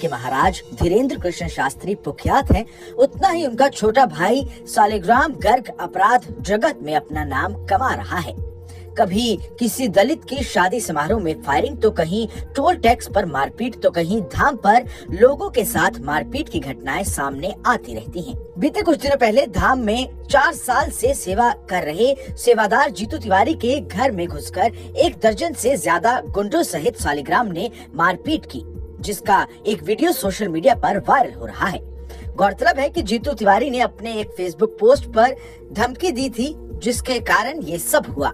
के महाराज धीरेन्द्र कृष्ण शास्त्री कुख्यात हैं, उतना ही उनका छोटा भाई सालिग्राम गर्ग अपराध जगत में अपना नाम कमा रहा है। कभी किसी दलित की शादी समारोह में फायरिंग, तो कहीं टोल टैक्स पर मारपीट, तो कहीं धाम पर लोगों के साथ मारपीट की घटनाएं सामने आती रहती हैं। बीते कुछ दिनों पहले धाम में 4 साल से सेवा कर रहे सेवादार जीतू तिवारी के घर में घुसकर 1 दर्जन से ज्यादा गुंडों सहित सालिग्राम ने मारपीट की, जिसका एक वीडियो सोशल मीडिया पर वायरल हो रहा है। गौरतलब है कि जीतू तिवारी ने अपने एक फेसबुक पोस्ट पर धमकी दी थी, जिसके कारण ये सब हुआ।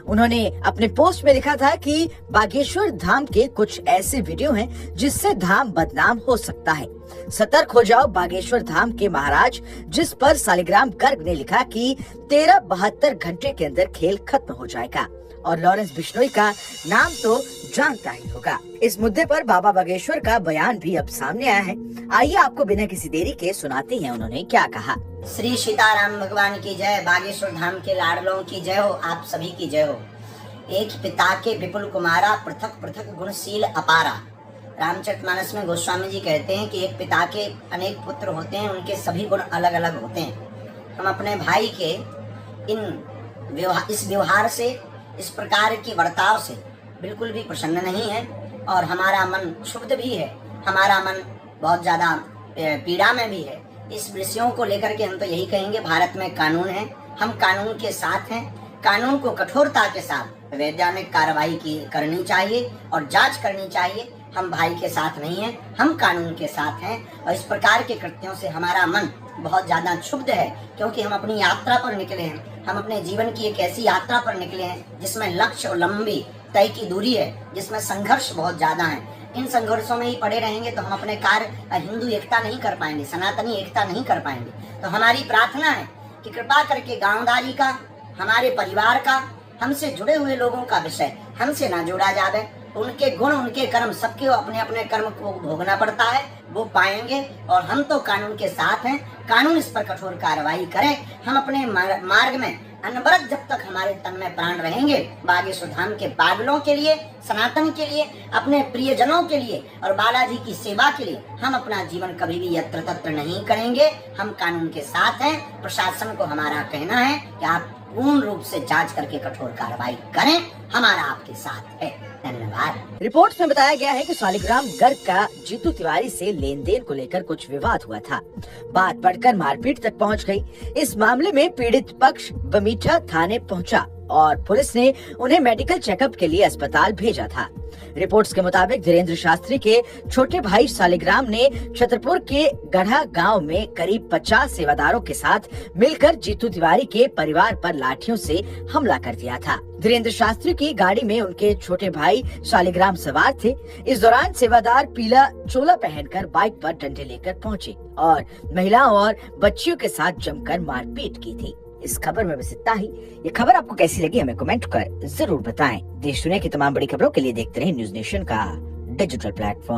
उन्होंने अपने पोस्ट में लिखा था कि बागेश्वर धाम के कुछ ऐसे वीडियो हैं जिससे धाम बदनाम हो सकता है, सतर्क हो जाओ बागेश्वर धाम के महाराज। जिस पर सालिग्राम गर्ग ने लिखा कि 13-72 घंटे के अंदर खेल खत्म हो जाएगा, और लॉरेंस बिश्नोई का नाम तो जानता ही होगा। इस मुद्दे पर बाबा बागेश्वर का बयान भी अब सामने आया है। आइए आपको बिना किसी देरी के सुनाते हैं उन्होंने क्या कहा। श्री सीताराम भगवान की जय, बागेश्वर धाम के लाडलों की जय हो, आप सभी की जय हो। एक पिता के विपुल कुमारा, पृथक पृथक गुणशील अपारा। रामचरितमानस में गोस्वामी जी कहते हैं कि एक पिता के अनेक पुत्र होते हैं, उनके सभी गुण अलग अलग होते हैं। हम अपने भाई के इस व्यवहार से, इस प्रकार की बर्ताव से बिल्कुल भी प्रसन्न नहीं है, और हमारा मन क्षुब्ध भी है, हमारा मन बहुत ज्यादा पीड़ा में भी है। इस विषयों को लेकर के हम तो यही कहेंगे, भारत में कानून है, हम कानून के साथ हैं। कानून को कठोरता के साथ वैधानिक कार्रवाई करनी चाहिए और जांच करनी चाहिए। हम भाई के साथ नहीं हैं, हम कानून के साथ हैं, और इस प्रकार के कृत्यों से हमारा मन बहुत ज्यादा क्षुब्ध है, क्योंकि हम अपनी यात्रा पर निकले हैं। हम अपने जीवन की एक ऐसी यात्रा पर निकले हैं जिसमें लक्ष्य और लंबी तय की दूरी है, जिसमें संघर्ष बहुत ज्यादा है। इन संघर्षों में ही पड़े रहेंगे तो हम अपने कार्य हिंदू एकता नहीं कर पाएंगे, सनातनी एकता नहीं कर पाएंगे। तो हमारी प्रार्थना है कि कृपा करके गांवदारी का, हमारे परिवार का, हमसे जुड़े हुए लोगों का विषय हमसे ना जोड़ा जाए। उनके गुण, उनके कर्म, सबके अपने अपने कर्म को भोगना पड़ता है, वो पाएंगे। और हम तो कानून के साथ हैं, कानून इस पर कठोर कार्रवाई करे। हम अपने मार्ग में अनवरत जब तक हमारे तन में प्राण रहेंगे, बागेश्वर धाम के बादलों के लिए, सनातन के लिए, अपने प्रियजनों के लिए और बालाजी की सेवा के लिए हम अपना जीवन कभी भी यत्र तत्र नहीं करेंगे। हम कानून के साथ हैं। प्रशासन को हमारा कहना है कि आप पूर्ण रूप से जांच करके कठोर कार्रवाई करें, हमारा आपके साथ है। धन्यवाद। रिपोर्ट्स में बताया गया है कि सालिग्राम गर्ग का जीतू तिवारी से लेन देन को लेकर कुछ विवाद हुआ था। बात बढ़कर मारपीट तक पहुंच गई। इस मामले में पीड़ित पक्ष बमीठा थाने पहुंचा और पुलिस ने उन्हें मेडिकल चेकअप के लिए अस्पताल भेजा था। रिपोर्ट्स के मुताबिक धीरेन्द्र शास्त्री के छोटे भाई सालिग्राम ने छतरपुर के गढ़ा गांव में करीब 50 सेवादारों के साथ मिलकर जीतू तिवारी के परिवार पर लाठियों से हमला कर दिया था। धीरेन्द्र शास्त्री की गाड़ी में उनके छोटे भाई सालिग्राम सवार थे। इस दौरान सेवादार पीला चोला पहनकर बाइक पर डंडे लेकर पहुंचे और महिलाओं और बच्चियों के साथ जमकर मारपीट की थी। इस खबर में बस इतना ही। ये खबर आपको कैसी लगी हमें कमेंट कर जरूर बताएं। देश दुनिया की तमाम बड़ी खबरों के लिए देखते रहें न्यूज़ नेशन का डिजिटल प्लेटफॉर्म।